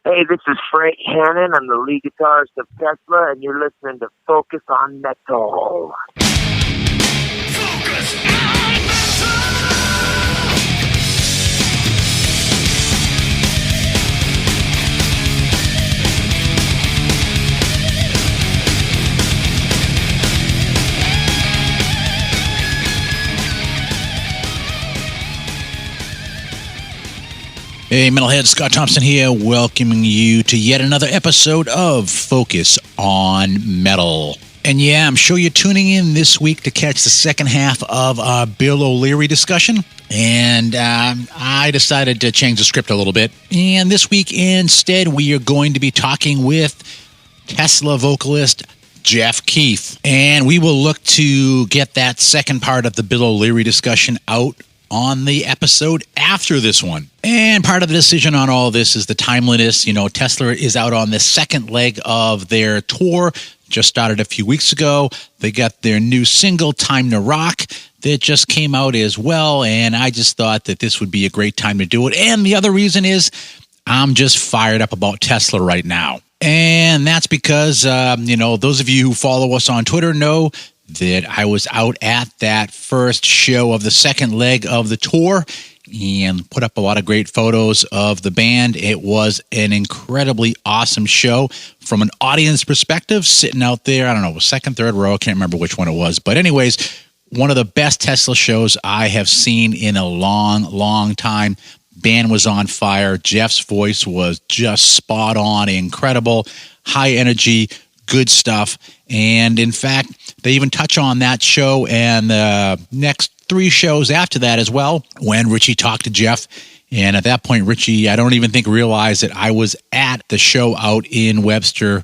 Hey, this is Frank Hannon. I'm the lead guitarist of Tesla, and you're listening to Focus on Metal. Focus on Metal! Hey, Metalhead, Scott Thompson here, welcoming you to yet another episode of Focus on Metal. And yeah, I'm sure you're tuning in this week to catch the second half of our Bill O'Leary discussion. And I decided to change the script a little bit. And this week, instead, we are going to be talking with Tesla vocalist Jeff Keith. And we will look to get that second part of the Bill O'Leary discussion out on the episode after this one. And part of the decision on all this is the timeliness. You know, Tesla is out on the second leg of their tour, just started a few weeks ago. They got their new single, Time to Rock, that just came out as well, and I just thought that this would be a great time to do it. And the other reason is I'm just fired up about Tesla right now. And that's because, those of you who follow us on Twitter know that I was out at that first show of the second leg of the tour and put up a lot of great photos of the band. It was an incredibly awesome show from an audience perspective, sitting out there, I don't know, second, third row, I can't remember which one it was. But anyways, one of the best Tesla shows I have seen in a long, long time. Band was on fire. Jeff's voice was just spot on, incredible, high energy, good stuff. And in fact, they even touch on that show and the next three shows after that as well, when Richie talked to Jeff. And at that point, Richie, I don't even think realized that I was at the show out in Webster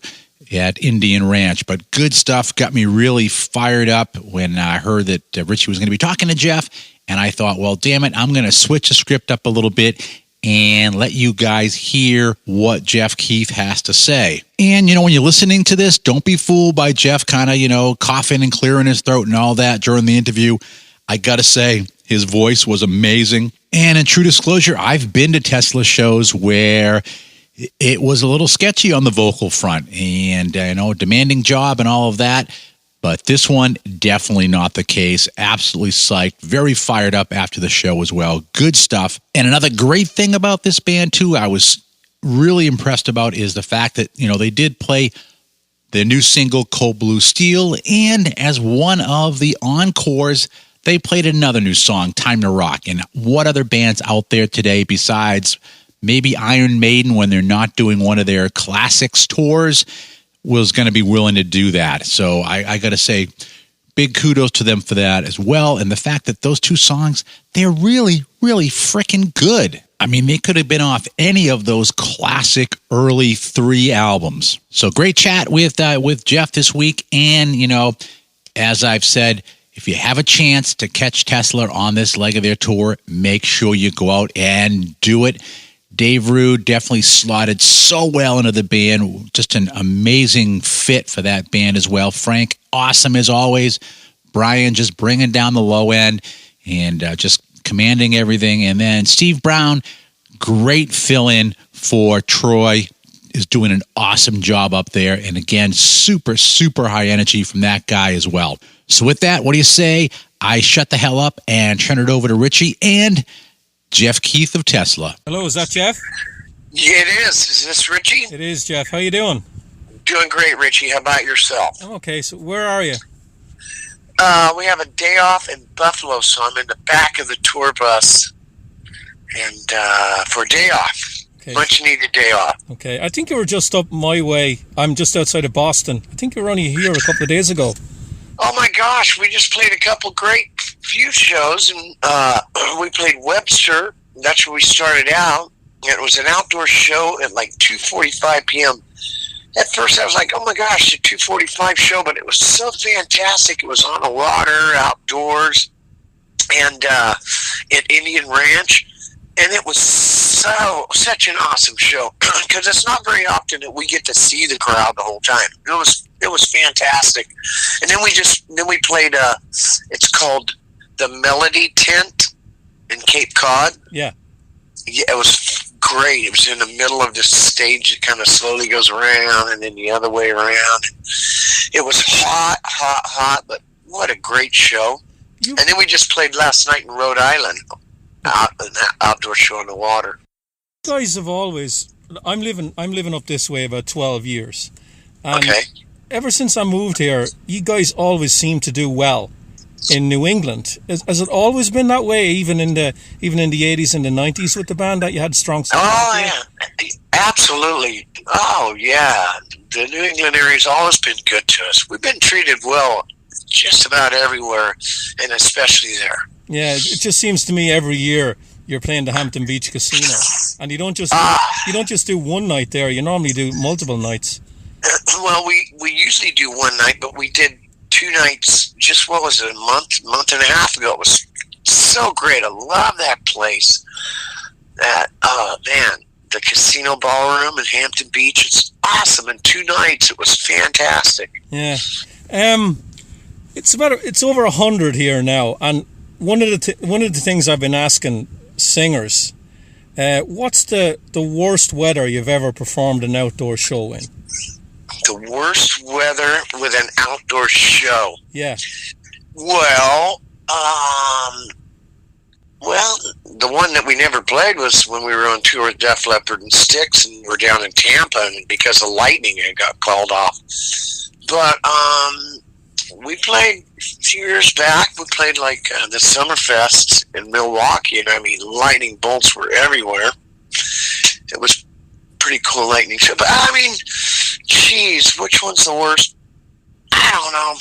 at Indian Ranch. But good stuff, got me really fired up when I heard that Richie was going to be talking to Jeff. And I thought, well, damn it, I'm going to switch the script up a little bit and let you guys hear what Jeff Keith has to say. And, when you're listening to this, don't be fooled by Jeff kind of, coughing and clearing his throat and all that during the interview. I got to say, his voice was amazing. And in true disclosure, I've been to Tesla shows where it was a little sketchy on the vocal front and, demanding job and all of that. But this one, definitely not the case. Absolutely psyched. Very fired up after the show as well. Good stuff. And another great thing about this band, too, I was really impressed about is the fact that, they did play their new single, Cold Blue Steel. And as one of the encores, they played another new song, Time to Rock. And what other bands out there today besides maybe Iron Maiden when they're not doing one of their classics tours was going to be willing to do that. So I got to say, big kudos to them for that as well. And the fact that those two songs, they're really, really freaking good. I mean, they could have been off any of those classic early 3 albums. So great chat with Jeff this week. And, as I've said, if you have a chance to catch Tesla on this leg of their tour, make sure you go out and do it. Dave Rude definitely slotted so well into the band. Just an amazing fit for that band as well. Frank, awesome as always. Brian just bringing down the low end and just commanding everything. And then Steve Brown, great fill-in for Troy, is doing an awesome job up there. And again, super, super high energy from that guy as well. So with that, what do you say? I shut the hell up and turn it over to Richie and Jeff Keith of Tesla. Hello, is that Jeff? Yeah, it is. Is this Richie? It is, Jeff. How you doing? Doing great, Richie. How about yourself? I'm okay. So where are you? We have a day off in Buffalo, so I'm in the back of the tour bus and for a day off. Okay. Much needed day off. Okay. I think you were just up my way. I'm just outside of Boston. I think you were only here a couple of days ago. Oh my gosh, we just played a couple great few shows, and we played Webster. That's where we started out. It was an outdoor show at like 2:45 p.m. At first I was like, oh my gosh, a 2:45 show, but it was so fantastic. It was on the water, outdoors, and at Indian Ranch. And it was such an awesome show because it's not very often that we get to see the crowd the whole time. It was fantastic. And then we played it's called the Melody Tent in Cape Cod. Yeah. Yeah, it was great. It was in the middle of this stage that kind of slowly goes around and then the other way around. It was hot, but what a great show. And then we just played last night in Rhode Island, an outdoor show on the water. You guys have always... I'm living up this way about 12 years. And okay. Ever since I moved here, you guys always seem to do well in New England. Has it always been that way, even in the 80s and the 90s with the band, that you had strong support? Oh, yeah. Absolutely. Oh, yeah. The New England area's always been good to us. We've been treated well just about everywhere, and especially there. Yeah, it just seems to me every year you're playing the Hampton Beach Casino, and you don't just do one night there. You normally do multiple nights. Well, we usually do one night, but we did 2 nights. Just what was it, a month and a half ago? It was so great. I love that place. That man, the Casino Ballroom in Hampton Beach. It's awesome. In 2 nights, it was fantastic. Yeah, it's over 100 here now, and one of the things I've been asking singers, what's the worst weather you've ever performed an outdoor show in? The worst weather with an outdoor show. Yeah. Well, the one that we never played was when we were on tour with Def Leppard and Styx, and we're down in Tampa, and because of lightning, it got called off. But we played a few years back. We played like the Summerfest in Milwaukee, and I mean, lightning bolts were everywhere. It was pretty cool lightning show. But I mean, geez, which one's the worst? I don't know.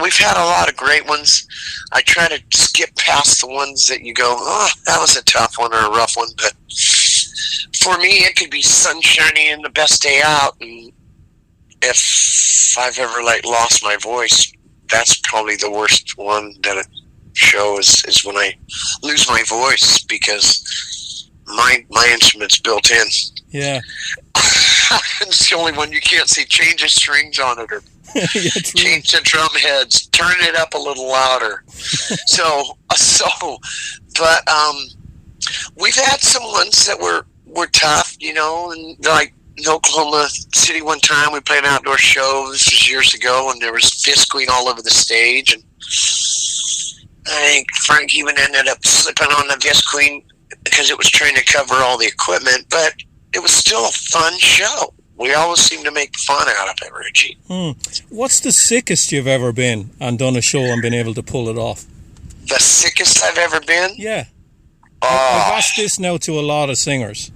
We've had a lot of great ones. I try to skip past the ones that you go, oh, that was a tough one or a rough one. But for me, it could be sunshiny and the best day out. And if I've ever lost my voice, that's probably the worst one that a show is when I lose my voice, because my instrument's built in. Yeah. It's the only one you can't see. Change the strings on it, or yeah, change the drum heads, turn it up a little louder. But we've had some ones that were tough, and like in Oklahoma City one time we played an outdoor show. This was years ago, and there was fist queen all over the stage, and I think Frank even ended up slipping on the fist queen because it was trying to cover all the equipment, but it was still a fun show. We always seem to make fun out of it, Richie. What's the sickest you've ever been and done a show and been able to pull it off? The sickest I've ever been? Yeah. I've asked this now to a lot of singers.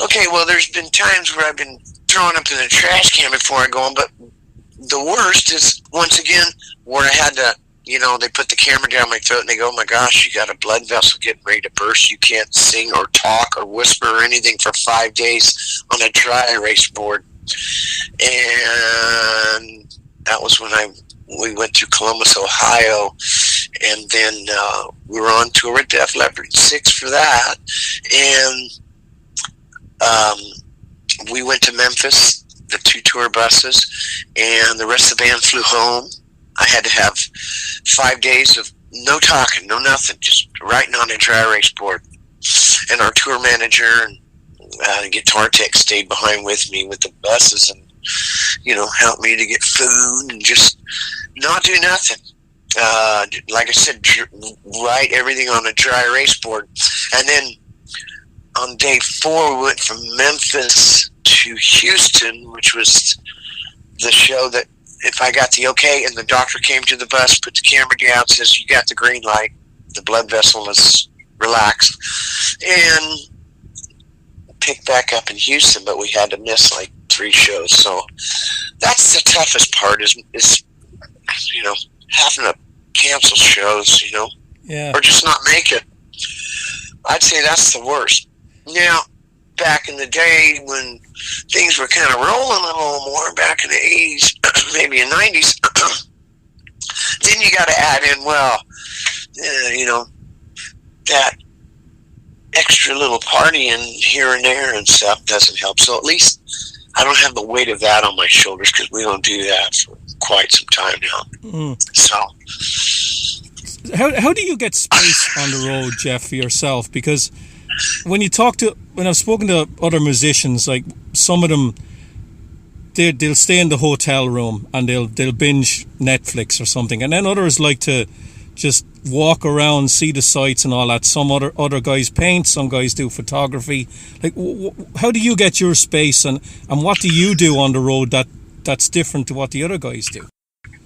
Okay, well, there's been times where I've been thrown up in the trash can before I go on, but the worst is, once again, where I had to, they put the camera down my throat and they go, oh my gosh, you got a blood vessel getting ready to burst. You can't sing or talk or whisper or anything for 5 days on a dry erase board. And that was when we went to Columbus, Ohio, and then we were on tour with Def Leppard 6 for that. And we went to Memphis, the 2 tour buses, and the rest of the band flew home. I had to have 5 days of no talking, no nothing, just writing on a dry erase board. And our tour manager and the guitar tech stayed behind with me with the buses and, helped me to get food and just not do nothing. Like I said, write everything on a dry erase board. And then on day 4, we went from Memphis to Houston, which was the show that, if I got the okay and the doctor came to the bus, put the camera down, says, you got the green light, the blood vessel is relaxed, and picked back up in Houston, but we had to miss 3 shows. So that's the toughest part is having to cancel shows, yeah, or just not make it. I'd say that's the worst. Now, back in the day when things were kind of rolling a little more, back in the 80s, maybe in the 90s, then you got to add in, that extra little partying here and there and stuff doesn't help. So at least I don't have the weight of that on my shoulders, because we don't do that for quite some time now. So how do you get space on the road, Jeff, for yourself? Because When I've spoken to other musicians, like some of them, they'll stay in the hotel room and they'll binge Netflix or something, and then others like to just walk around, see the sights and all that. Some other guys paint, some guys do photography. Like, how do you get your space, and what do you do on the road that's different to what the other guys do?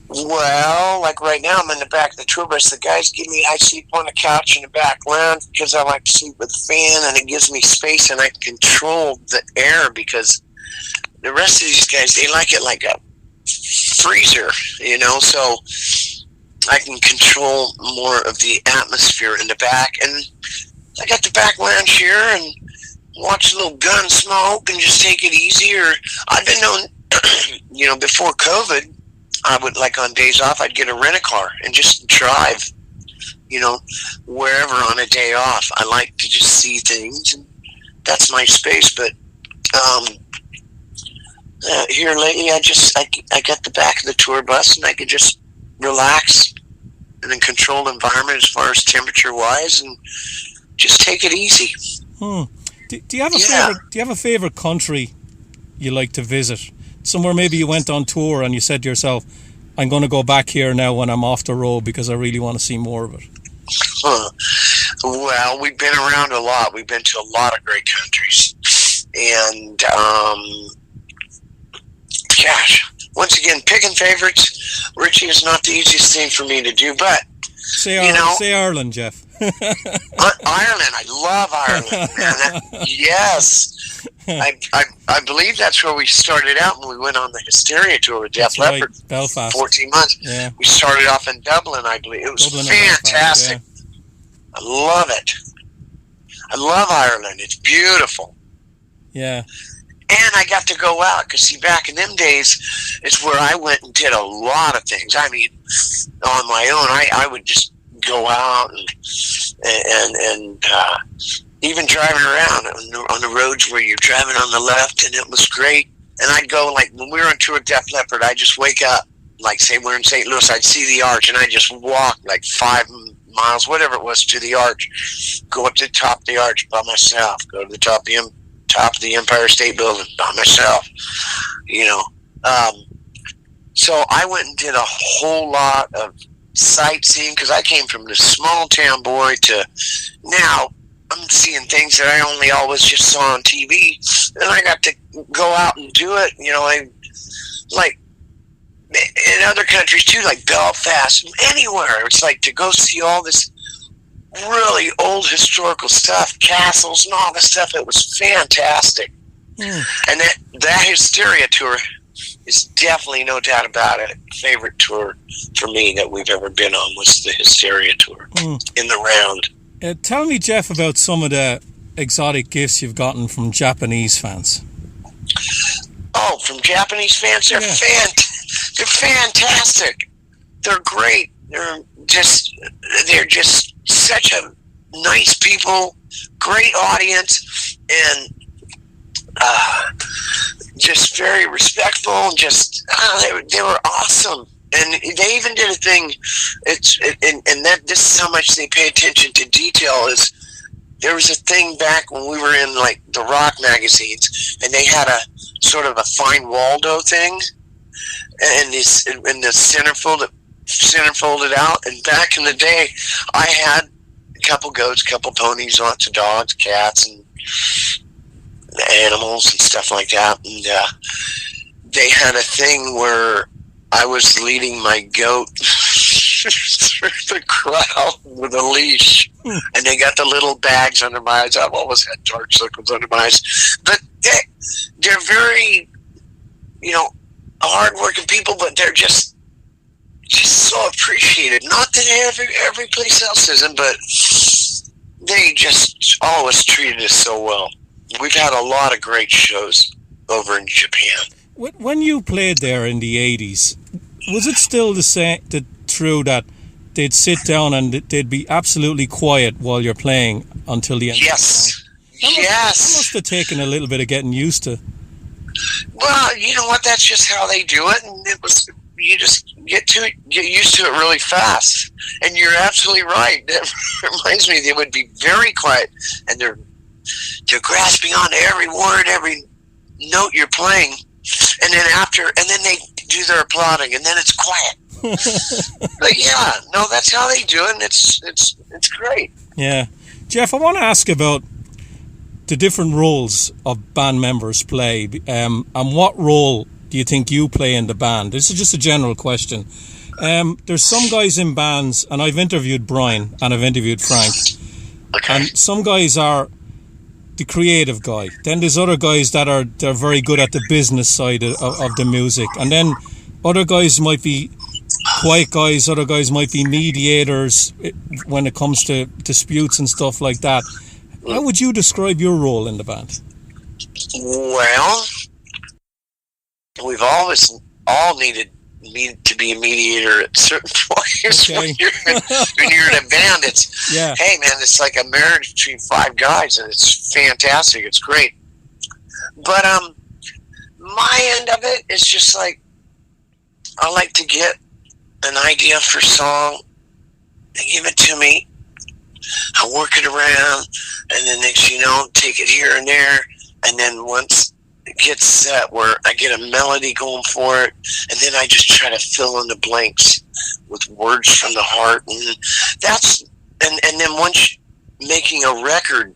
Well, like right now, I'm in the back of the tour bus. The guys I sleep on the couch in the back lounge because I like to sleep with the fan, and it gives me space, and I can control the air, because the rest of these guys, they like it like a freezer, so I can control more of the atmosphere in the back. And I got the back lounge here and watch a little gun smoke and just take it easy. Or I've been known, before COVID, I would, like on days off, I'd get a rent-a-car and just drive, wherever on a day off. I like to just see things, and that's my space. But here lately, I got the back of the tour bus, and I could just relax in a controlled environment as far as temperature-wise, and just take it easy. Do you have a favorite? Do you have a favorite country you like to visit? Somewhere maybe you went on tour and you said to yourself, I'm going to go back here now when I'm off the road because I really want to see more of it. Well, we've been around a lot. We've been to a lot of great countries. And, gosh, once again, picking favorites, Richie, is not the easiest thing for me to do, but, say Ireland, Jeff. Ireland, I love Ireland, man. Yes. I believe that's where we started out when we went on the Hysteria tour with Def Leppard. Right. Belfast. 14 months. Yeah. We started off in Dublin, I believe. It was fantastic. Belfast, yeah. I love it. I love Ireland. It's beautiful. Yeah. And I got to go out, because, see, back in them days, it's where I went and did a lot of things. I mean, on my own, I would just go out and even driving around on the roads where you're driving on the left, and it was great. And I'd go, like, when we were on tour with Def Leppard, I'd just wake up, like, say we're in St. Louis, I'd see the arch, and I'd just walk, like, 5 miles, whatever it was, to the arch, go up to the top of the arch by myself, go to the top of the Empire State Building by myself, So I went and did a whole lot of sightseeing, because I came from this small town boy to now I'm seeing things that I only always just saw on TV, and I got to go out and do it. I like in other countries too, like Belfast, anywhere. It's like to go see all this really old historical stuff, castles and all this stuff. It was fantastic. And that Hysteria tour is definitely, no doubt about it, favorite tour for me that we've ever been on was the Hysteria tour in the round. Tell me, Jeff, about some of the exotic gifts you've gotten from Japanese fans. Oh, from Japanese fans? They're fantastic. They're great. They're just such a nice people, great audience, and just very respectful, and just they were awesome. And they even did a thing. This is how much they pay attention to detail. Is there was a thing back when we were in like the rock magazines, and they had a sort of a Fine Waldo thing, and the center folded out. And back in the day, I had a couple goats, couple ponies, lots of dogs, cats, and animals and stuff like that. And they had a thing where I was leading my goat through the crowd with a leash, and they got the little bags under my eyes. I've always had dark circles under my eyes, but they're very, hard-working people, but they're just so appreciated. Not that every place else isn't, but they just always treated us so well. We've had a lot of great shows over in Japan. When you played there in the 80s, was it still true that they'd sit down and they'd be absolutely quiet while you're playing until the end? Yes. That must have taken a little bit of getting used to. Well, you know what? That's just how they do it, and you just get used to it really fast. And you're absolutely right. That reminds me, they would be very quiet, and they're they're grasping onto every word, every note you're playing, and then they do their applauding, and then it's quiet. But yeah, no, that's how they do it, and it's great. Yeah. Jeff, I want to ask about the different roles of band members play, and what role do you think you play in the band? This is just a general question. There's some guys in bands, and I've interviewed Brian and I've interviewed Frank, Okay. and some guys are the creative guy. Then there's other guys they're very good at the business side of the music, and then other guys might be quiet guys, other guys might be mediators when it comes to disputes and stuff like that. How would you describe your role in the band? Well, we've always all needed to be a mediator at certain points. Okay. When you're in a band, it's hey man, it's like a marriage between 5 guys, and it's fantastic. It's great. But my end of it is just like, I like to get an idea for a song, they give it to me, I work it around, and then next you know, take it here and there, and then once it gets set where I get a melody going for it, and then I just try to fill in the blanks with words from the heart, and that's and then once making a record,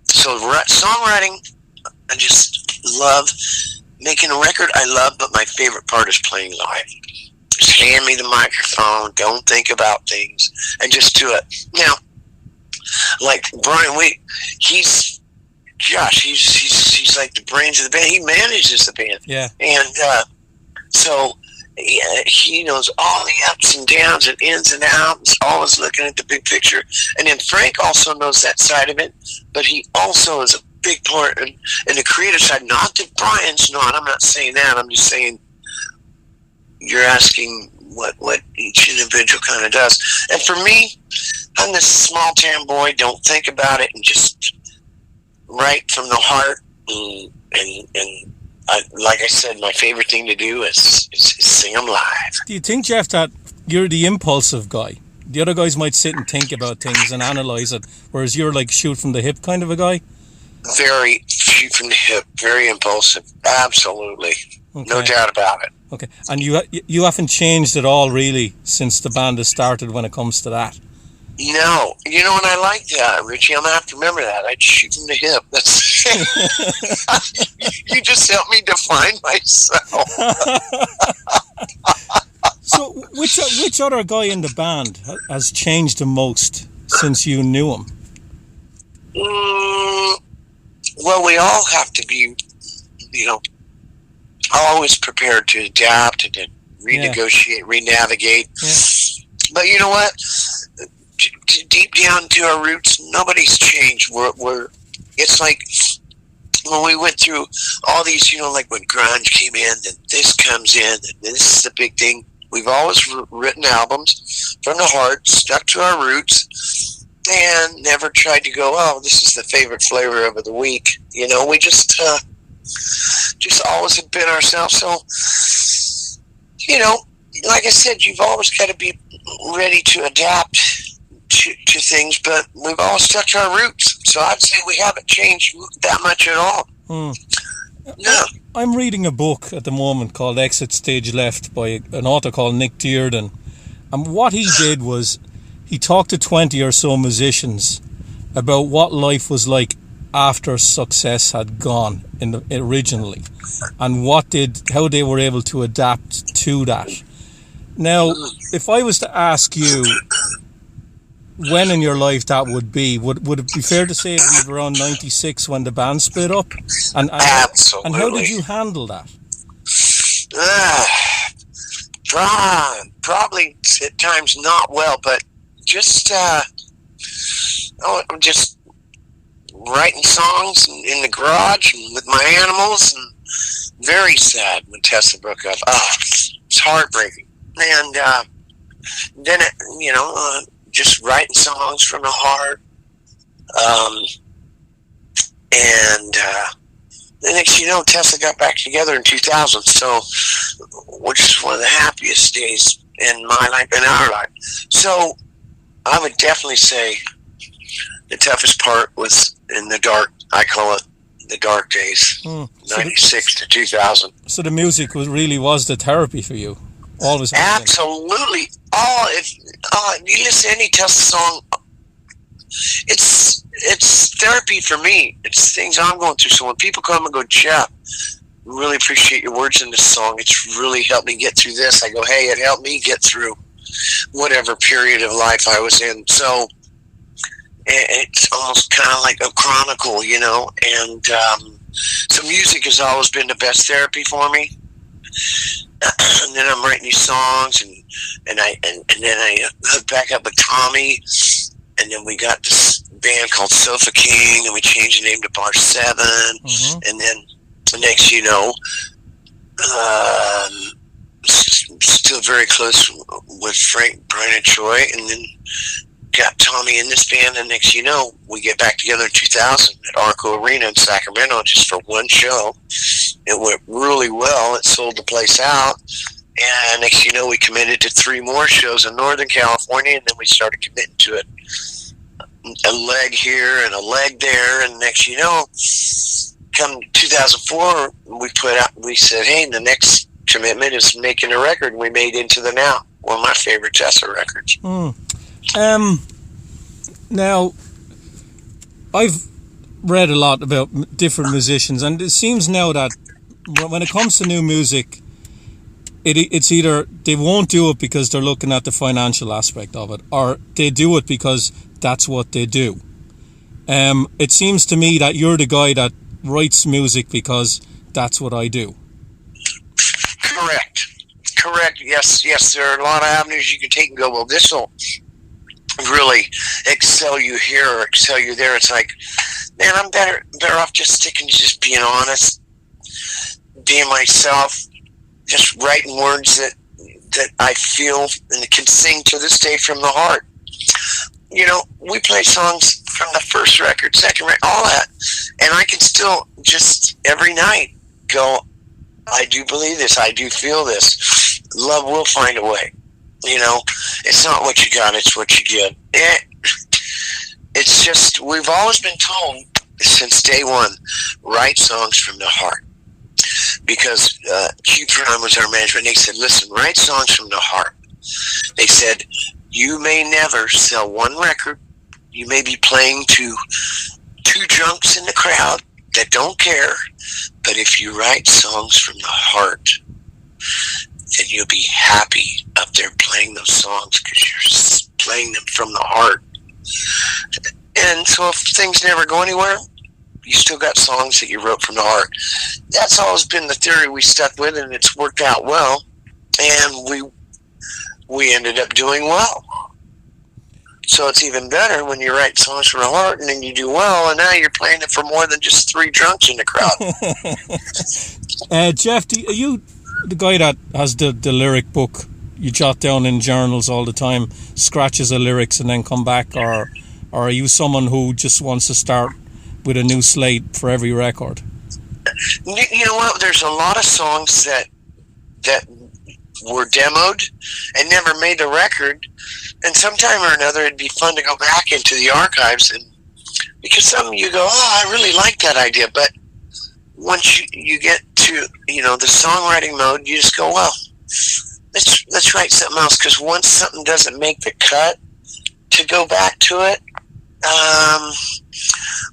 so songwriting, I just love making a record. I love, but my favorite part is playing live. Just hand me the microphone, don't think about things, and just do it. Now, like Brian, he's like the brains of the band. He manages the band. Yeah. And so he knows all the ups and downs and ins and outs, always looking at the big picture. And then Frank also knows that side of it, but he also is a big part in the creative side. Not that Brian's not. I'm not saying that. I'm just saying you're asking what each individual kind of does. And for me, I'm this small town boy, don't think about it, and just write from the heart. And like I said, my favorite thing to do is sing them live. Do you think, Jeff, that you're the impulsive guy? The other guys might sit and think about things and analyze it, whereas you're like shoot from the hip kind of a guy? Very shoot from the hip, very impulsive. Absolutely. Okay. No doubt about it. Okay. And you haven't changed at all, really, since the band has started when it comes to that? No. You know, and I like that, Richie. I'm going to have to remember that. I shoot from the hip. That's you just helped me define myself. So, which other guy in the band has changed the most since you knew him? Well, we all have to be, always prepared to adapt and to renegotiate, renavigate. Yeah. But you know what? Deep down to our roots, nobody's changed. We're it's like when we went through all these, like when grunge came in, then this comes in, and this is the big thing. We've always written albums from the heart, stuck to our roots, and never tried to go, oh, this is the favorite flavor of the week. We just always have been ourselves. So, like I said, you've always got to be ready to adapt to things, but we've all stuck to our roots. So I'd say we haven't changed that much at all. No. I'm reading a book at the moment called Exit Stage Left by an author called Nick Dearden. And what he did was he talked to 20 or so musicians about what life was like after success had gone originally, and how they were able to adapt to that. Now, if I was to ask you when in your life that would be, would it be fair to say it would be around 96 when the band split up? And Absolutely. And how did you handle that? Probably at times not well, but just just writing songs in the garage and with my animals, and very sad when Tessa broke up. It's heartbreaking. And then just writing songs from the heart, and the next Tessa got back together in 2000, so which is one of the happiest days in my life, in our life. So I would definitely say the toughest part was in the dark I call it the dark days, So 96 to 2000. So the music was the therapy for you. Always has been. Absolutely. You listen to any Tesla song, it's therapy for me. It's things I'm going through. So when people come and go, Jeff, really appreciate your words in this song. It's really helped me get through this. I go, hey, it helped me get through whatever period of life I was in. So it's almost kind of like a chronicle, you know. And so music has always been the best therapy for me. And then I'm writing these songs, and then I hooked back up with Tommy, and then we got this band called Sofa King, and we changed the name to Bar 7, and then the next, you know, still very close with Frank, Brian, and Troy, and then got Tommy in this band, and next, you know, we get back together in 2000 at Arco Arena in Sacramento just for one show. It went really well. It sold the place out, and next, you know, we committed to 3 more shows in Northern California, and then we started committing to it. A leg here and a leg there, and next, you know, come 2004, we said, hey, the next commitment is making a record, and we made Into the Now, one of my favorite Tesla records. Now, I've read a lot about different musicians, and it seems now that when it comes to new music, it's either they won't do it because they're looking at the financial aspect of it, or they do it because that's what they do. It seems to me that you're the guy that writes music because that's what I do. Correct. Yes. There are a lot of avenues you can take and go, well, this will really excel you here or excel you there. It's like, man, I'm better off just sticking to just being honest, being myself, just writing words that I feel and can sing to this day from the heart. You know, we play songs from the first record, second record, all that, and I can still just every night go, I do believe this, I do feel this. Love will find a way. You know, it's not what you got, it's what you get. It's just, we've always been told since day one, write songs from the heart. Because Q Prime was our management, they said, listen, write songs from the heart. They said, you may never sell one record. You may be playing to 2 drunks in the crowd that don't care. But if you write songs from the heart, then you'll be happy up there playing those songs because you're playing them from the heart. And so if things never go anywhere, you still got songs that you wrote from the heart. That's always been the theory we stuck with, and it's worked out well. And we ended up doing well. So it's even better when you write songs from the heart and then you do well, and now you're playing it for more than just 3 drunks in the crowd. Jeff, are you the guy that has the lyric book you jot down in journals all the time, scratches the lyrics and then come back, or are you someone who just wants to start with a new slate for every record? You know what? There's a lot of songs that were demoed and never made the record, and sometime or another it'd be fun to go back into the archives, and because some you go, oh, I really like that idea, but once you get to, you know, the songwriting mode, you just go, well, let's write something else, because once something doesn't make the cut, to go back to it,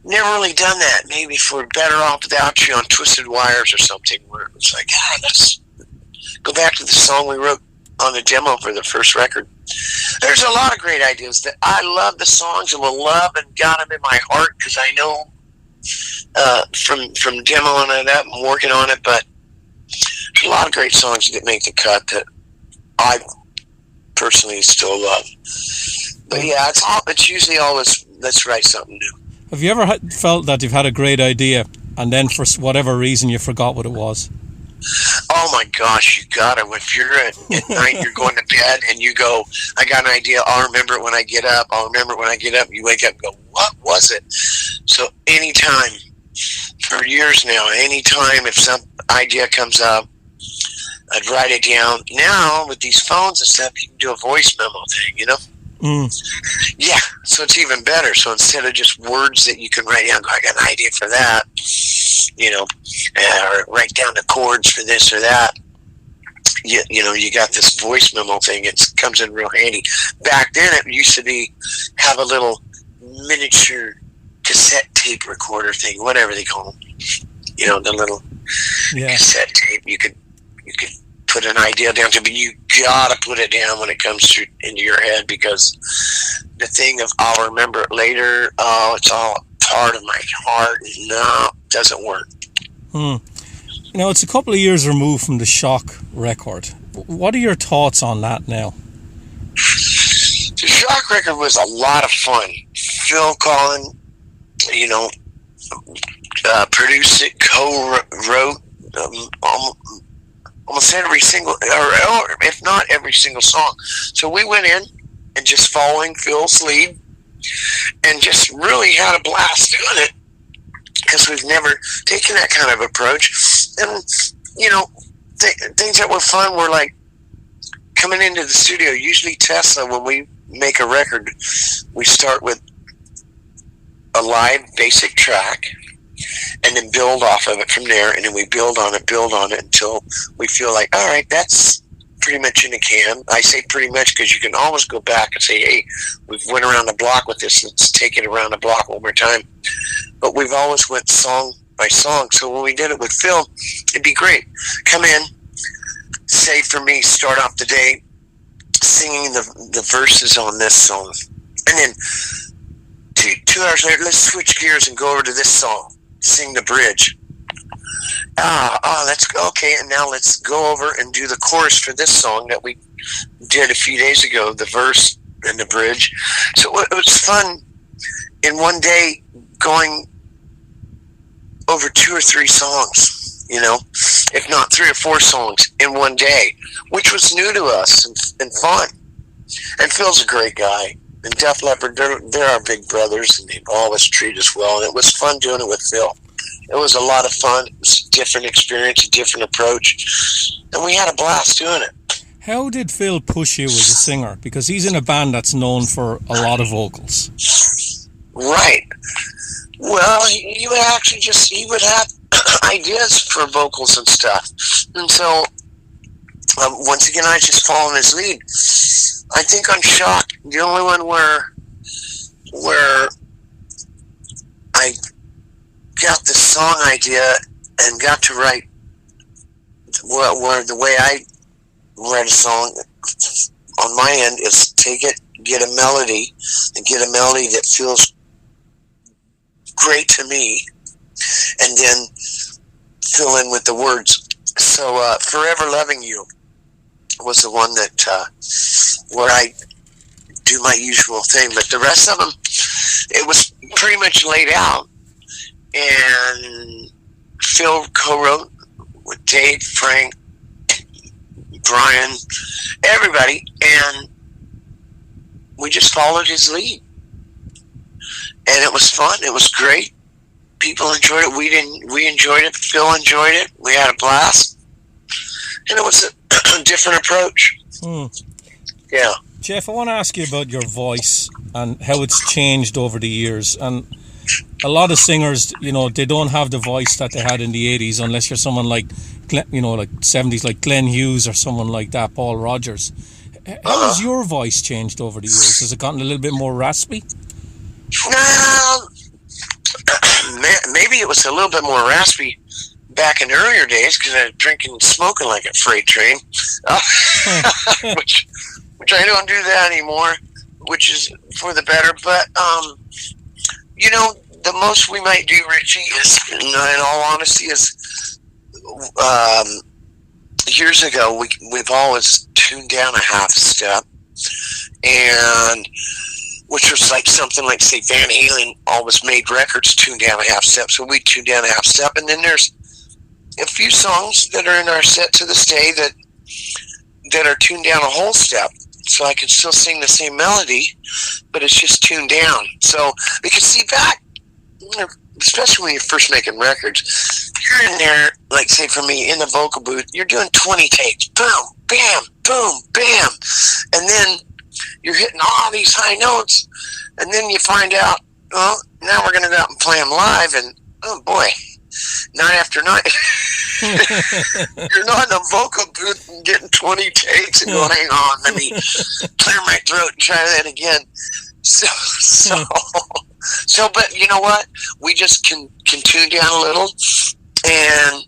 never really done that. Maybe for Better Off Without You on Twisted Wires or something, where it was like, let's go back to the song we wrote on the demo for the first record. There's a lot of great ideas that I love the songs and will love and got them in my heart because I know from demoing it up and working on it, but there's a lot of great songs that make the cut that I personally still love. But yeah, it's usually always, let's write something new. Have you ever felt that you've had a great idea and then for whatever reason you forgot what it was? Oh my gosh, you got it. If you're at night, you're going to bed and you go, I got an idea, I'll remember it when I get up. You wake up and go, what was it? So anytime, for years now, anytime if some idea comes up, I'd write it down. Now, with these phones and stuff, you can do a voice memo thing, you know? Yeah, so it's even better. So instead of just words that you can write down, I got an idea for that, or write down the chords for this or that. You got this voice memo thing. It comes in real handy. Back then, it used to have a little miniature cassette tape recorder thing, whatever they call them. The little cassette tape. You could put an idea down to, but you gotta put it down when it comes into your head, because the thing of I'll remember it later. Oh, it's all part of my heart. No, it doesn't work. Now, it's a couple of years removed from the Shock record. What are your thoughts on that now? The Shock record was a lot of fun. Phil Collin, produced it, co-wrote almost every single, or if not every single song. So we went in and just following Phil's lead and just really had a blast doing it, because we've never taken that kind of approach. And, things that were fun were like coming into the studio. Usually Tesla, when we make a record, we start with a live basic track and then build off of it from there, and then we build on it until we feel like, all right, that's pretty much in the can. I say pretty much because you can always go back and say, hey, we've went around the block with this, let's take it around the block one more time. But we've always went song by song. So when we did it with Phil, it'd be great. Come in, say for me, start off the day singing the verses on this song, and then two hours later, let's switch gears and go over to this song, sing the bridge. Let's go. Okay, and now let's go over and do the chorus for this song that we did a few days ago, the verse and the bridge. So it was fun in one day going over 2 or 3 songs, if not 3 or 4 songs in one day, which was new to us and fun. And Phil's a great guy. And Def Leppard, they're our big brothers, and they've always treated us well. And it was fun doing it with Phil. It was a lot of fun. It was a different experience, a different approach, and we had a blast doing it. How did Phil push you as a singer? Because he's in a band that's known for a lot of vocals. Right. Well, he would have ideas for vocals and stuff. And so, once again, I just followed his lead. I think on Shock, the only one where I got the song idea and got to write where the way I write a song on my end is take it, get a melody, and get a melody that feels great to me, and then fill in with the words. So Forever Loving You was the one that where I do my usual thing, but the rest of them, it was pretty much laid out, and Phil co-wrote with Dave, Frank, Brian, everybody, and we just followed his lead, and it was fun. It was great. People enjoyed it. We enjoyed it. Phil enjoyed it. We had a blast, and it was a different approach. Yeah. Jeff, I want to ask you about your voice and how it's changed over the years. And a lot of singers, they don't have the voice that they had in the 80s unless you're someone like, like 70s, like Glenn Hughes or someone like that, Paul Rodgers. How has your voice changed over the years? Has it gotten a little bit more raspy? Maybe it was a little bit more raspy back in earlier days because I was drinking and smoking like a freight train, which I don't do that anymore, which is for the better. But, the most we might do, Richie, is, in all honesty, is years ago, we've always tuned down a half step, and which was like something like, say, Van Halen always made records tuned down a half step, so we tuned down a half step. And then there's a few songs that are in our set to this day that are tuned down a whole step, so I can still sing the same melody, but it's just tuned down. So, because see, back, especially when you're first making records, you're in there, like, say, for me, in the vocal booth, you're doing 20 takes. Boom, bam, boom, bam. And then you're hitting all these high notes, and then you find out, well, now we're going to go out and play them live, and oh boy, night after night, you're not in a vocal booth and getting 20 takes and going, hang on, let me clear my throat and try that again. So, but you know what? We just can tune down a little, and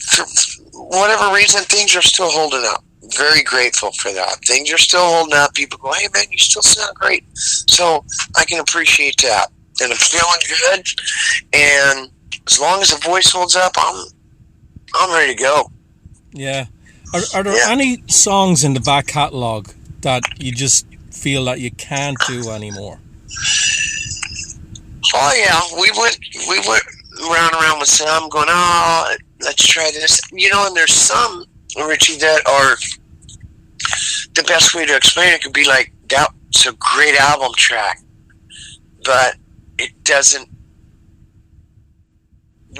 for whatever reason, things are still holding up. Very grateful for that. Things are still holding up. People go, hey man, you still sound great. So I can appreciate that. And I'm feeling good. And as long as the voice holds up, I'm ready to go. Yeah. Are there any songs in the back catalogue that you just feel that you can't do anymore? Oh yeah, we went around with some, going, oh, let's try this. You know, and there's some, Richie, that are, the best way to explain it could be like, that's a great album track, but it doesn't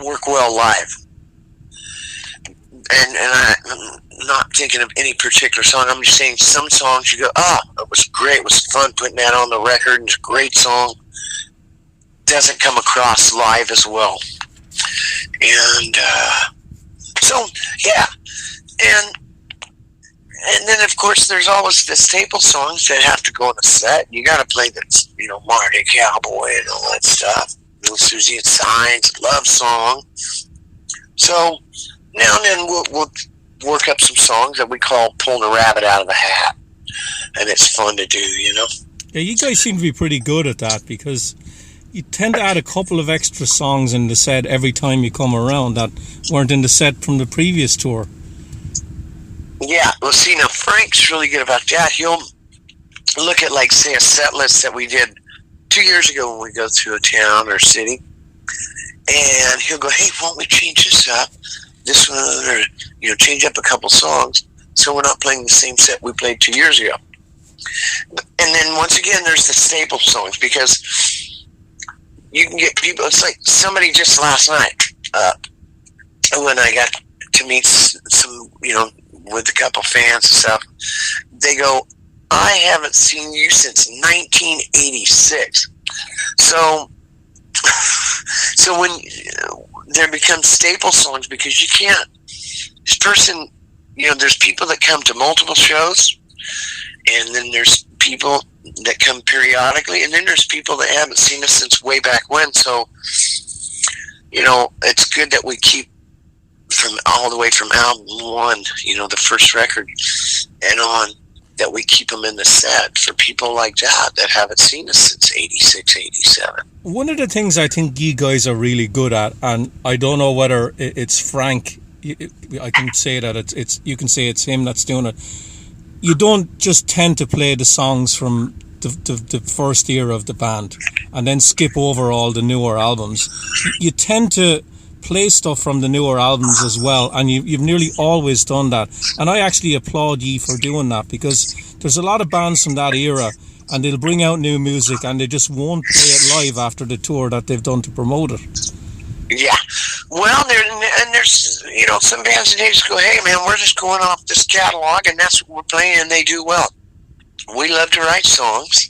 work well live. And I'm not thinking of any particular song. I'm just saying some songs you go, oh, it was great. It was fun putting that on the record. It's a great song. Doesn't come across live as well. And so, yeah. And then, of course, there's always the staple songs that have to go in a set. You got to play the, Marty Cowboy and all that stuff. Little Susie and Signs, love song. So now and then we'll work up some songs that we call pulling a rabbit out of the hat. And it's fun to do, Yeah, you guys seem to be pretty good at that, because you tend to add a couple of extra songs in the set every time you come around that weren't in the set from the previous tour. Yeah, well, see, now Frank's really good about that. He'll look at, like, say, a set list that we did 2 years ago when we go through a town or city, and he'll go, hey, why don't we change this up, this one, or, change up a couple songs, so we're not playing the same set we played 2 years ago. And then, once again, there's the staple songs, because you can get people, it's like somebody just last night, when I got to meet some, with a couple fans and stuff, they go, I haven't seen you since 1986. So when there become staple songs, because you can't, this person, there's people that come to multiple shows, and then there's people that come periodically, and then there's people that haven't seen us since way back when. So, it's good that we keep from all the way from album one, the first record and on, that we keep them in the set for people like that haven't seen us since 86, 87. One of the things I think you guys are really good at, and I don't know whether it's Frank, I can say that it's you can say it's him that's doing it. You don't just tend to play the songs from the first era of the band and then skip over all the newer albums. You tend to play stuff from the newer albums as well, and you've nearly always done that, and I actually applaud you for doing that, because there's a lot of bands from that era and they'll bring out new music and they just won't play it live after the tour that they've done to promote it. Yeah, well, there's some bands that just go, hey man, we're just going off this catalog and that's what we're playing, and they do well. We love to write songs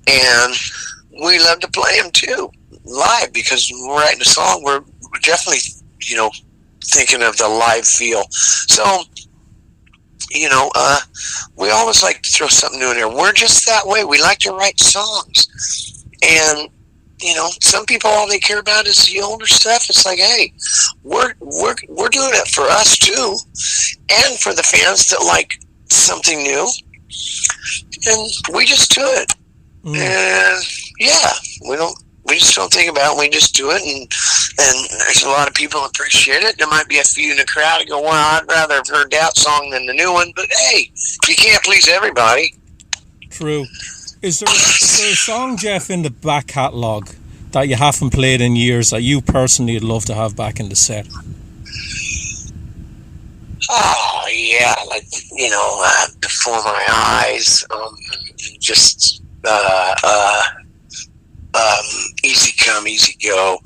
and we love to play them too live, because when we're writing a song, we're definitely, thinking of the live feel. So, we always like to throw something new in there. We're just that way. We like to write songs. And, some people, all they care about is the older stuff. It's like, hey, we're doing it for us too, and for the fans that like something new. And we just do it. And yeah, we just don't think about it. We just do it, and there's a lot of people that appreciate it. There might be a few in the crowd that go, well, I'd rather have heard that song than the new one. But hey, you can't please everybody. True. Is there a song, Jeff, in the back catalogue that you haven't played in years that you personally would love to have back in the set? Oh yeah, like Before My Eyes, Easy Come, Easy Go.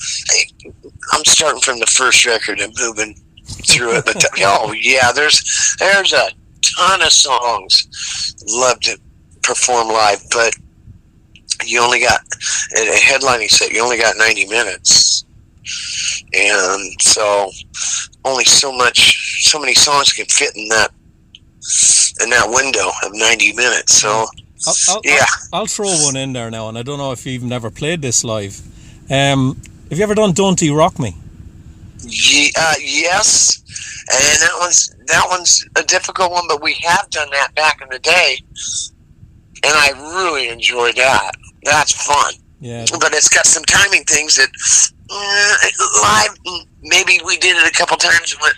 I'm starting from the first record and moving through it, but oh yeah, there's ton of songs. Love to perform live, but you only got a headlining set. You only got 90 minutes, and so only so many songs can fit in that window of 90 minutes. So I'll throw one in there now, and I don't know if you've never played this live. Have you ever done "Don't You Rock Me"? Yes, and that one's a difficult one, but we have done that back in the day, and I really enjoyed that. That's fun. Yeah, but it's got some timing things that live. Maybe we did it a couple times and went,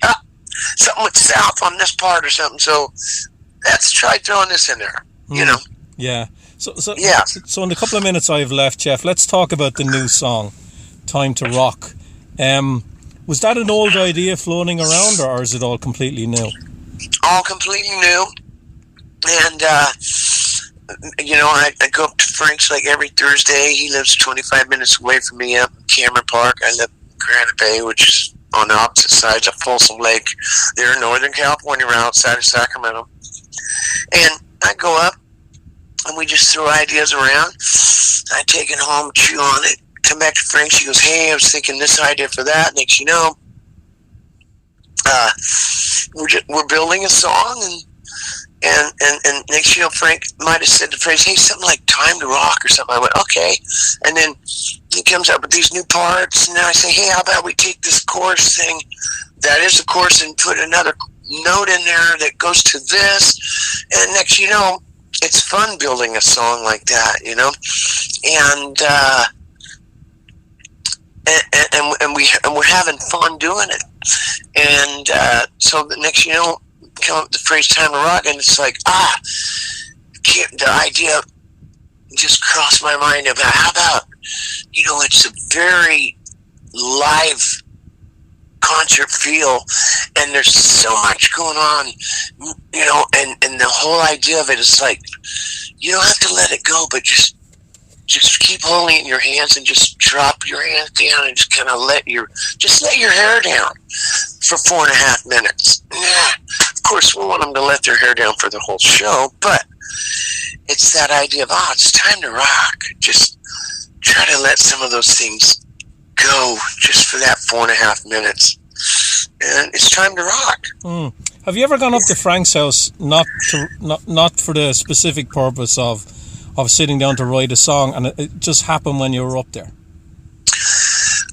something went south on this part or something. So let's try throwing this in there. You know. Yeah. So in the couple of minutes I have left, Jeff, let's talk about the new song, "Time to Rock." Was that an old idea floating around, or is it all completely new? All completely new. And, I go up to Frank's like every Thursday. He lives 25 minutes away from me up in Cameron Park. I live in Granite Bay, which is on the opposite sides of Folsom Lake. They're in Northern California, right outside of Sacramento. And I go up, and we just throw ideas around. I take it home, chew on it, come back to Frank. She goes, "Hey, I was thinking this idea for that." Next, you know, we're building a song, and next, you know, Frank might have said the phrase, "Hey, something like Time to Rock" or something. I went, "Okay," and then he comes up with these new parts, and then I say, "Hey, how about we take this chorus thing that is the chorus and put another note in there that goes to this?" And next, you know, it's fun building a song like that, you know, and we're having fun doing it, and so the next, you know, come up with the phrase "Time to Rock," and it's like, the idea just crossed my mind about how about, you know, it's a very live concert feel, and there's so much going on, you know, and the whole idea of it is like, you don't have to let it go, but just keep holding it in your hands and just drop your hands down and just kind of let your hair down for 4.5 minutes. Yeah, of course, we want them to let their hair down for the whole show, but it's that idea of, it's time to rock. Just try to let some of those things go just for that 4.5 minutes, and it's time to rock. Have you ever gone up to Frank's house not for the specific purpose of sitting down to write a song, and it just happened when you were up there?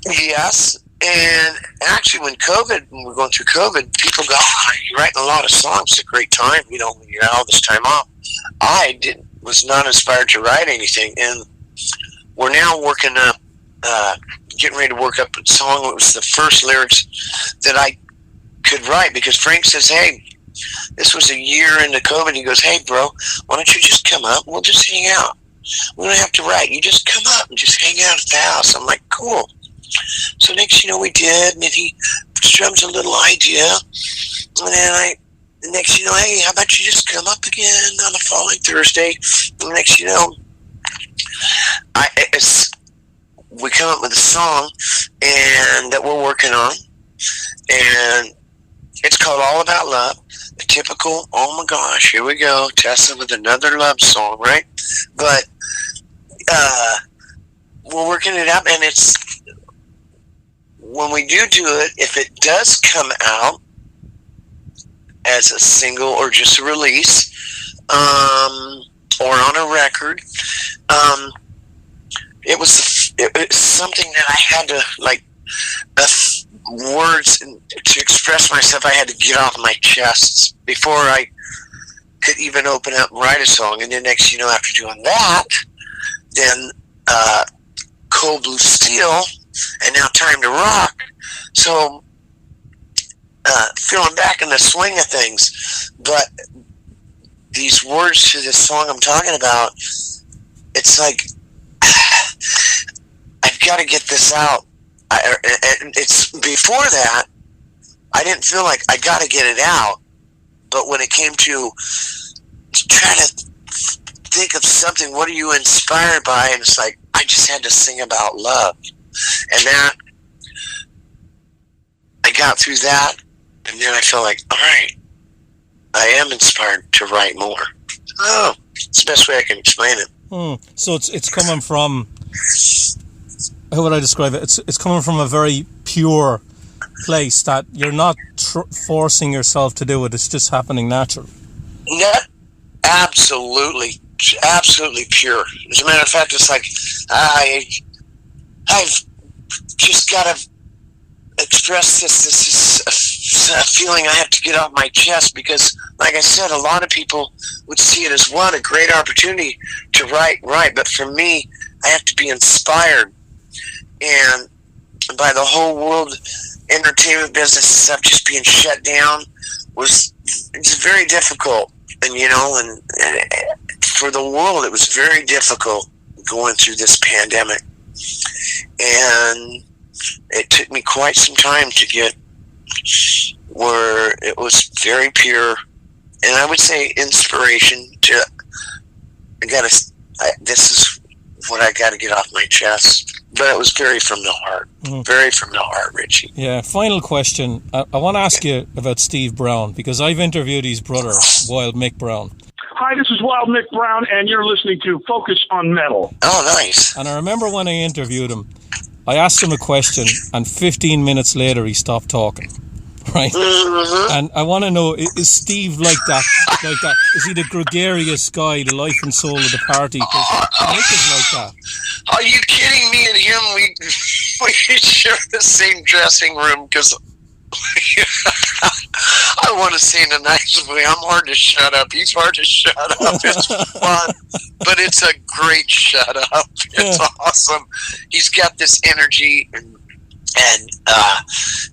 Yes, and actually when we're going through COVID, people go, "You're writing a lot of songs. It's a great time, you know, when you have all this time off." I was not inspired to write anything, and we're now working up, getting ready to work up a song. It was the first lyrics that I could write, because Frank says, "Hey, this was a year into COVID." He goes, "Hey, bro, why don't you just come up? We'll just hang out. We don't have to write. You just come up and just hang out at the house." I'm like, "Cool." So next, you know, we did, and then he strums a little idea, and then next, you know, "Hey, how about you just come up again on the following Thursday?" And next, you know, we come up with a song and that we're working on, and it's called "All About Love." A typical, oh my gosh, here we go, Tessa with another love song, right? But we're working it up, and it's, when we do it, if it does come out as a single or just a release, or on a record, it was something that I had to, like, words to express myself. I had to get off my chest before I could even open up and write a song. And then next, you know, after doing that, then Cold Blue Steel, and now Time to Rock. So feeling back in the swing of things, but these words to this song I'm talking about, it's like, I've got to get this out. And it's before that, I didn't feel like I got to get it out. But when it came to trying to think of something, what are you inspired by? And it's like, I just had to sing about love. And that, I got through that, and then I felt like, all right, I am inspired to write more. Oh, it's the best way I can explain it. So it's coming from, how would I describe it? It's coming from a very pure place that you're not forcing yourself to do it. It's just happening naturally. Not absolutely pure. As a matter of fact, it's like I've just got to express this. This is a feeling I have to get off my chest because, like I said, a lot of people would see it as a great opportunity to write. But for me, I have to be inspired, and by the whole world entertainment business stuff just being shut down it's very difficult, and and for the world it was very difficult going through this pandemic, and it took me quite some time to get where it was very pure, and I would say inspiration to. This is what I got to get off my chest. But it was very from the heart. Very from the heart, Richie. Yeah, final question. I want to ask you about Steve Brown, because I've interviewed his brother, Wild Mick Brown. Hi, this is Wild Mick Brown, and you're listening to Focus on Metal. Oh, nice. And I remember when I interviewed him, I asked him a question, and 15 minutes later he stopped talking. Right? Mm-hmm. And I want to know, is Steve like that? Is he the gregarious guy, the life and soul of the party? Because Mick is like that. Are you kidding me and him? We share the same dressing room because I want to say in a nice way, I'm hard to shut up. He's hard to shut up. It's fun, but it's a great shut up. It's awesome. He's got this energy, and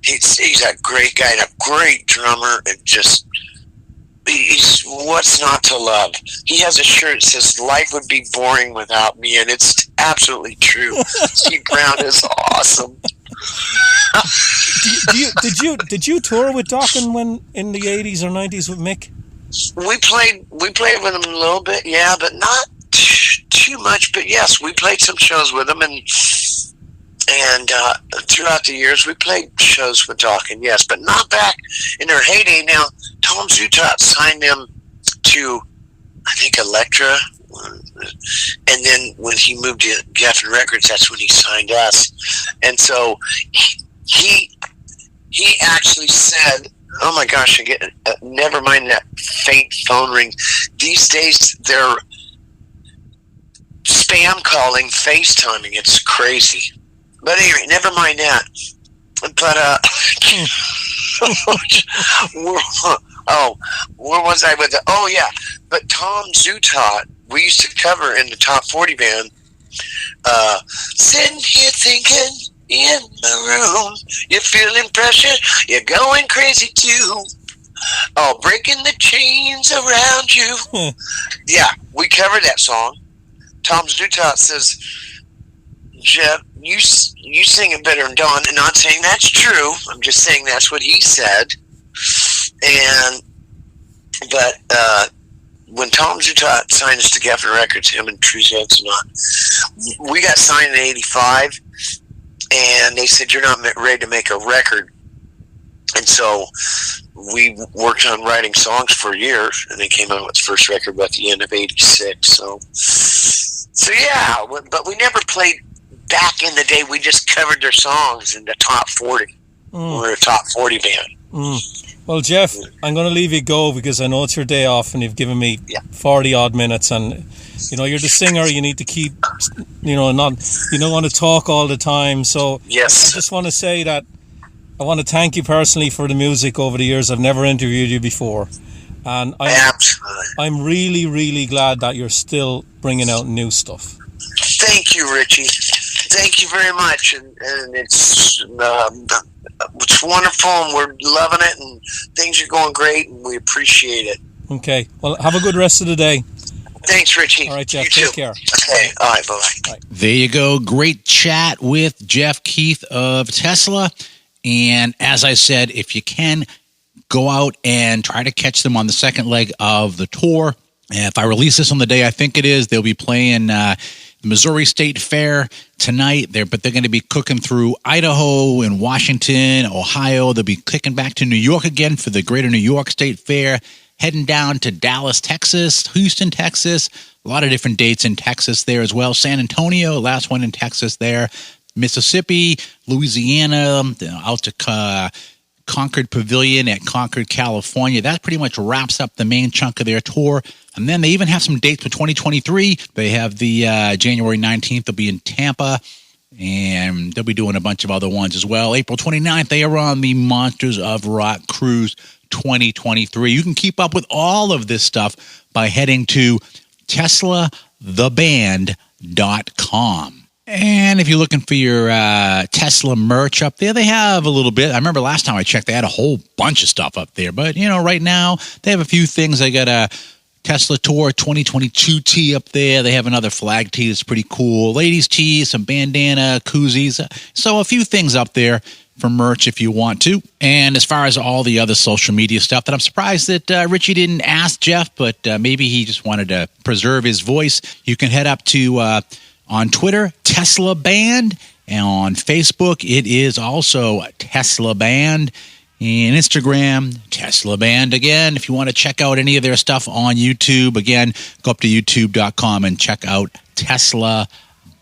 he's a great guy and a great drummer, and just he's what's not to love. He has a shirt that says "Life would be boring without me," and it's absolutely true. Steve Brown is awesome. Did you tour with Dokken when in the 80s or 90s with Mick? We played with him a little bit, yeah, but not too much. But yes, we played some shows with him, and throughout the years we played shows with Dokken, yes, but not back in their heyday. Now Tom Zutaut signed them to, I think, Elektra, and then when he moved to Geffen Records, that's when he signed us. And so he actually said, "Oh my gosh, never mind that faint phone ring. These days they're spam calling, FaceTiming. It's crazy." But anyway, never mind that. But where was I with it? Oh yeah, but Tom Zutaut, we used to cover in the Top 40 band. Sitting here thinking in the room, you're feeling pressure, you're going crazy too. Oh, breaking the chains around you. Yeah, we covered that song. Tom Zutaut says, "Jeff, you sing it better than Don," and not saying that's true. I'm just saying that's what he said. But when Tom Zutaut signed us to Geffen Records, him and True Sense and on, we got signed in '85, and they said, "You're not ready to make a record." And so we worked on writing songs for a year, and they came out with the first record by the end of '86. So yeah, but we never played. Back in the day, we just covered their songs in the Top 40. We were a Top 40 band. Well, Jeff, I'm going to leave you go because I know it's your day off and you've given me 40-odd minutes. And, you're the singer. You need to keep, you don't want to talk all the time. So yes. I just want to say that I want to thank you personally for the music over the years. I've never interviewed you before. And I'm really, really glad that you're still bringing out new stuff. Thank you, Richie. Thank you very much, and it's wonderful, and we're loving it, and things are going great, and we appreciate it. Okay, well, have a good rest of the day. Thanks, Richie. All right, Jeff, you take too. care. Okay, all right, bye-bye. There you go. Great chat with Jeff Keith of Tesla. And as I said, if you can, go out and try to catch them on the second leg of the tour. And if I release this on the day I think it is, they'll be playing the Missouri State Fair tonight. But they're going to be cooking through Idaho and Washington, Ohio. They'll be kicking back to New York again for the Greater New York State Fair. heading down to Dallas, Texas, Houston, Texas, a lot of different dates in Texas there as well. San Antonio, last one in Texas there. Mississippi, Louisiana, out to Concord Pavilion at Concord, California. That pretty much wraps up the main chunk of their tour. And then they even have some dates for 2023. They have the January 19th, they'll be in Tampa, and they'll be doing a bunch of other ones as well. April 29th, they are on the Monsters of Rock Cruise 2023. You can keep up with all of this stuff by heading to TeslaTheBand.com. And if you're looking for your Tesla merch up there, they have a little bit. I remember last time I checked, they had a whole bunch of stuff up there. But, right now, they have a few things. They got a Tesla Tour 2022 tee up there. They have another flag tee that's pretty cool. Ladies' tees, some bandana, koozies. So a few things up there for merch if you want to. And as far as all the other social media stuff, that I'm surprised that Richie didn't ask Jeff, but maybe he just wanted to preserve his voice. You can head up to... on Twitter, Tesla Band, and on Facebook, it is also Tesla Band, and Instagram, Tesla Band again. If you want to check out any of their stuff on YouTube, again, go up to youtube.com and check out Tesla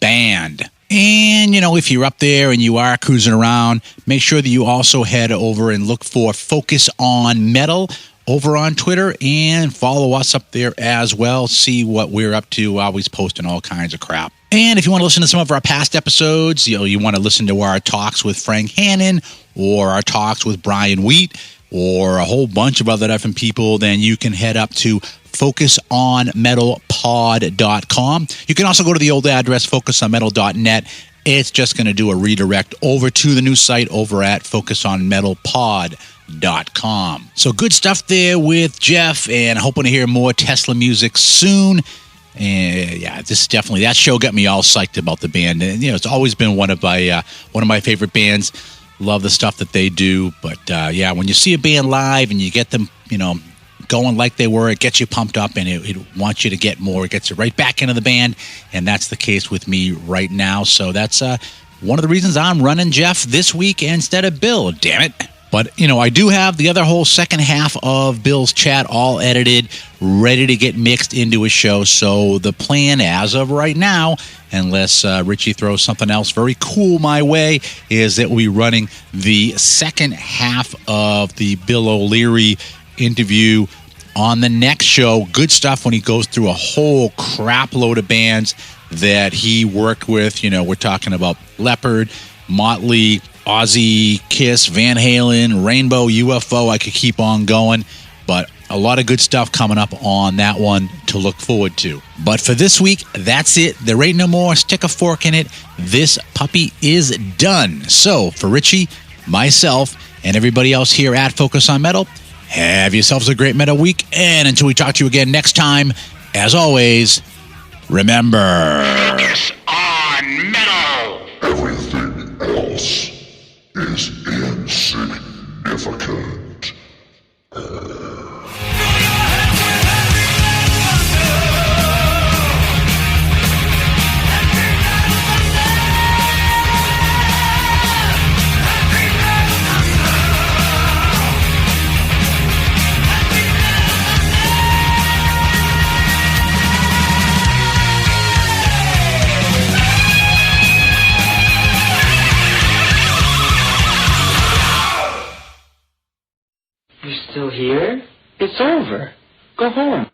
Band. And, if you're up there and you are cruising around, make sure that you also head over and look for Focus on Metal over on Twitter, and follow us up there as well. See what we're up to. Always posting all kinds of crap. And if you want to listen to some of our past episodes, you want to listen to our talks with Frank Hannon, or our talks with Brian Wheat, or a whole bunch of other different people, then you can head up to focusonmetalpod.com. You can also go to the old address, focusonmetal.net. It's just going to do a redirect over to the new site over at focusonmetalpod.com. So good stuff there with Jeff, and hoping to hear more Tesla music soon. And this is definitely, that show got me all psyched about the band. And it's always been one of my favorite bands. Love the stuff that they do. But when you see a band live and you get them, going like they were, it gets you pumped up, and it wants you to get more. It gets you right back into the band, and that's the case with me right now. So that's one of the reasons I'm running Jeff this week instead of Bill. Damn it. But, I do have the other whole second half of Bill's chat all edited, ready to get mixed into a show. So the plan as of right now, unless Richie throws something else very cool my way, is that we're running the second half of the Bill O'Leary interview on the next show. Good stuff when he goes through a whole crap load of bands that he worked with. We're talking about Leopard, Motley, Ozzy, Kiss, Van Halen, Rainbow, UFO. I could keep on going, but a lot of good stuff coming up on that one to look forward to. But for this week, that's it. There ain't no more. Stick a fork in it. This puppy is done. So for Richie, myself, and everybody else here at Focus on Metal, have yourselves a great metal week. And until we talk to you again next time, as always, remember... Focus on Metal! Everything else is insignificant. You're still here? It's over. Go home.